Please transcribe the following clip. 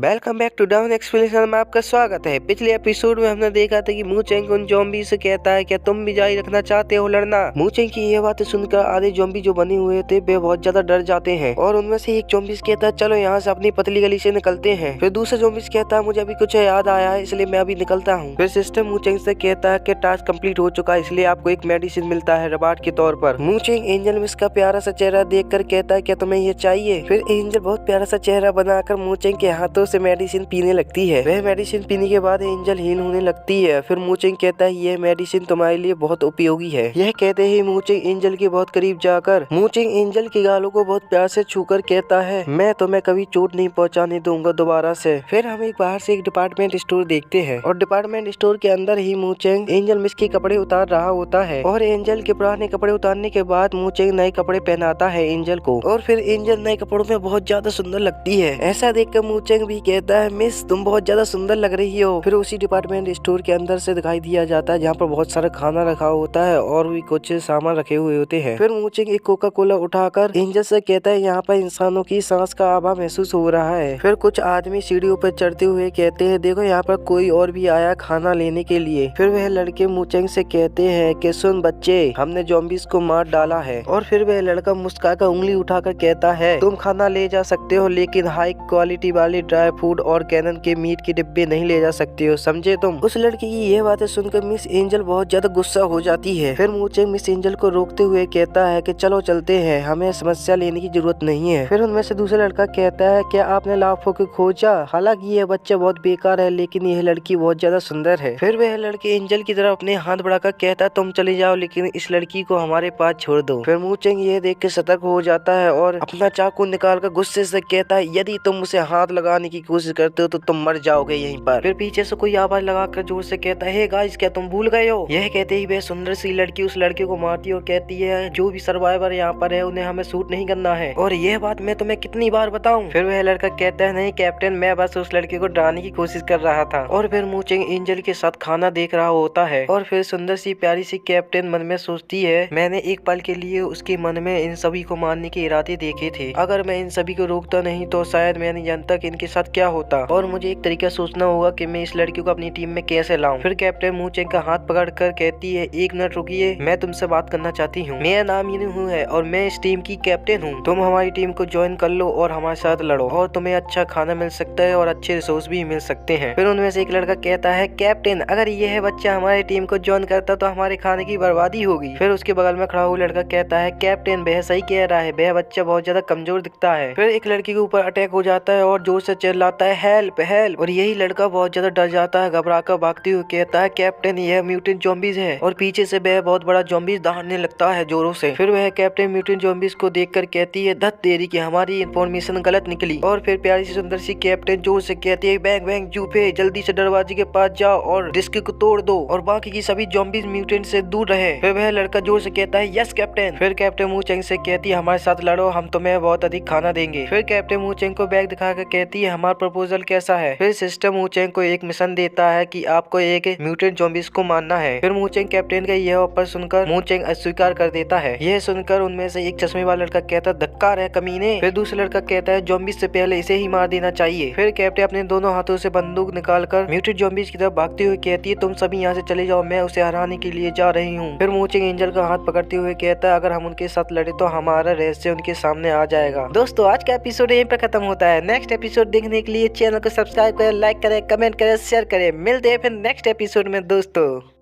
Welcome back to down explanation में आपका स्वागत है। पिछले एपिसोड में हमने देखा था कि मूचेंग उन ज़ॉम्बी से कहता है क्या तुम भी जारी रखना चाहते हो लड़ना। मूचेंग की यह बातें सुनकर आधे ज़ॉम्बी जो बने हुए थे वे बहुत ज्यादा डर जाते हैं और उनमें से एक ज़ॉम्बी कहता है चलो यहाँ से अपनी पतली गली से निकलते हैं। फिर दूसरा ज़ॉम्बी कहता है मुझे अभी कुछ याद आया है इसलिए मैं अभी निकलता हूँ। फिर सिस्टम मूचेंग से कहता है कि टास्क कंप्लीट हो चुका है इसलिए आपको एक मेडिसिन मिलता है रिवार्ड के तौर पर। मूचेंग एंजल मिस का प्यारा सा चेहरा देख कर कहता है क्या तुम्हें ये चाहिए। फिर एंजल बहुत प्यारा सा चेहरा बनाकर मूचेंग के हाथों से मेडिसिन पीने लगती है। वह मेडिसिन पीने के बाद एंजल हील होने लगती है। फिर मूचेंग कहता है यह मेडिसिन तुम्हारे लिए बहुत उपयोगी है। यह कहते ही मूचेंग एंजल के बहुत करीब जाकर मूचेंग एंजल के गालों को बहुत प्यार से छूकर कहता है मैं तुम्हें कभी चोट नहीं पहुंचाने दूंगा दोबारा से। फिर हम एक बाहर से एक डिपार्टमेंट स्टोर देखते हैं और डिपार्टमेंट स्टोर के अंदर ही मूचेंग एंजल मिस के कपड़े उतार रहा होता है और एंजल के पुराने कपड़े उतारने के बाद मूचेंग नए कपड़े पहनाता है एंजल को और फिर एंजल नए कपड़ों में बहुत ज्यादा सुंदर लगती है। ऐसा देखकर मूचेंग भी कहता है मिस तुम बहुत ज्यादा सुंदर लग रही हो। फिर उसी डिपार्टमेंट स्टोर के अंदर से दिखाई दिया जाता है जहाँ पर बहुत सारा खाना रखा होता है और भी कुछ सामान रखे हुए होते हैं। फिर मूचेंग एक कोका कोला उठाकर एंजल से कहता है यहाँ पर इंसानों की सांस का आभा महसूस हो रहा है। फिर कुछ आदमी सीढ़ियों पर चढ़ते हुए कहते हैं देखो यहाँ पर कोई और भी आया खाना लेने के लिए। फिर वह लड़के मूचेंग से कहते हैं कि सुन बच्चे हमने ज़ॉम्बीज़ को मार डाला है। और फिर वह लड़का मुस्कुराकर उंगली उठाकर कहता है तुम खाना ले जा सकते हो लेकिन हाई क्वालिटी वाले ड्राई फूड और कैनन के मीट के डिब्बे नहीं ले जा सकते हो समझे तुम। उस लड़की की ये बातें सुनकर मिस एंजल बहुत ज्यादा गुस्सा हो जाती है। फिर मूचेंग मिस एंजल को रोकते हुए कहता है कि चलो चलते हैं हमें समस्या लेने की जरूरत नहीं है। फिर उनमें से दूसरा लड़का कहता है क्या आपने लाखों को खोजा। हालांकि यह बच्चा बहुत बेकार है लेकिन यह लड़की बहुत ज्यादा सुंदर है। फिर वह लड़के एंजल की तरफ अपने हाथ बढ़ाकर कहता है तुम चले जाओ लेकिन इस लड़की को हमारे पास छोड़ दो। फिर मूचेंग ये देख के सतर्क हो जाता है और अपना चाकू निकालकर गुस्से से कहता है यदि तुम उसे हाथ लगाने की कोशिश करते हो तो तुम मर जाओगे यहीं पर। फिर पीछे से कोई आवाज लगाकर जोर से कहता है गाइस क्या तुम भूल गए हो। यह कहते ही वह सुंदर सी लड़की उस लड़के को मारती है और कहती है जो भी सर्वाइवर यहाँ पर है उन्हें हमें शूट नहीं करना है और यह बात मैं तुम्हें कितनी बार बताऊं। फिर वह लड़का कहता है नहीं कैप्टन मैं बस उस लड़के को डराने की कोशिश कर रहा था। और फिर मूचेंग एंजल के साथ खाना देख रहा होता है और फिर सुंदर सी प्यारी सी कैप्टन मन में सोचती है मैंने एक पल के लिए उसके मन में इन सभी को मारने के इरादे देखे थे। अगर मैं इन सभी को रोकता नहीं तो शायद मैं नहीं जानता कि इनके साथ क्या होता और मुझे एक तरीका सोचना होगा कि मैं इस लड़की को अपनी टीम में कैसे लाऊं। फिर कैप्टन मूचेंग का हाथ पकड़कर कहती है एक मिनट रुकिए मैं तुमसे बात करना चाहती हूँ। मेरा नाम यिनहू है और मैं इस टीम की कैप्टन हूँ। तुम हमारी टीम को ज्वाइन कर लो और हमारे साथ लड़ो और तुम्हें अच्छा खाना मिल सकता है और अच्छे रिसोर्स भी मिल सकते हैं। फिर उनमें से एक लड़का कहता है कैप्टन अगर यह बच्चा हमारी टीम को ज्वाइन करता तो हमारे खाने की बर्बादी होगी। फिर उसके बगल में खड़ा हुआ लड़का कहता है कैप्टन वह सही कह रहा है वह बच्चा बहुत ज्यादा कमजोर दिखता है। फिर एक लड़की के ऊपर अटैक हो जाता है और जोर से चिल्लाता है हेल्प हेल्प और यही लड़का बहुत ज्यादा डर जाता है घबराकर भागते हुए कहता है कैप्टन यह म्यूटेंट ज़ॉम्बीज़ है और पीछे से वह बहुत बड़ा ज़ॉम्बीज़ दहाड़ने लगता है जोरों से। फिर वह कैप्टन म्यूटेंट ज़ॉम्बीज़ को देखकर कहती है धत तेरी की हमारी इन्फॉर्मेशन गलत निकली। और फिर प्यारी सी सुंदर सी कैप्टन जोर से कहती है बैंग बैंग जूफे जल्दी से दरवाजे के पास जाओ और डिस्क को तोड़ दो और बाकी की सभी ज़ॉम्बीज़ म्यूटेंट से दूर रहे। फिर वह लड़का जोर से कहता है यस कैप्टन। फिर कैप्टन मूचेंग से कहती है हमारे साथ लड़ो हम तुम्हें बहुत अधिक खाना देंगे। फिर कैप्टन मूचेंग को बैग दिखाकर कहती है हमारा प्रपोजल कैसा है। फिर सिस्टम मूचेंग को एक मिशन देता है कि आपको एक म्यूटेंट ज़ॉम्बीज़ को मारना है। फिर मूचेंग कैप्टन का यह ऑफर सुनकर मूचेंग अस्वीकार कर देता है। यह सुनकर उनमें से एक चश्मे वाला लड़का कहता है धक्कार है कमीने। फिर दूसरा लड़का कहता है ज़ॉम्बीज़ से पहले इसे ही मार देना चाहिए। फिर कैप्टन अपने दोनों हाथों से बंदूक निकालकर म्यूटेंट ज़ॉम्बीज़ की तरफ भागते हुए कहती है तुम सभी यहाँ से चले जाओ मैं उसे हराने के लिए जा रही हूँ। फिर मूचेंग एंजल का हाथ पकड़ते हुए कहता है अगर हम उनके साथ लड़े तो हमारा रहस्य उनके सामने आ जाएगा। दोस्तों आज का एपिसोड यहीं पर खत्म होता है। नेक्स्ट एपिसोड देखने के लिए चैनल को सब्सक्राइब करें, लाइक करें, कमेंट करें, शेयर करें। मिलते हैं फिर नेक्स्ट एपिसोड में दोस्तों।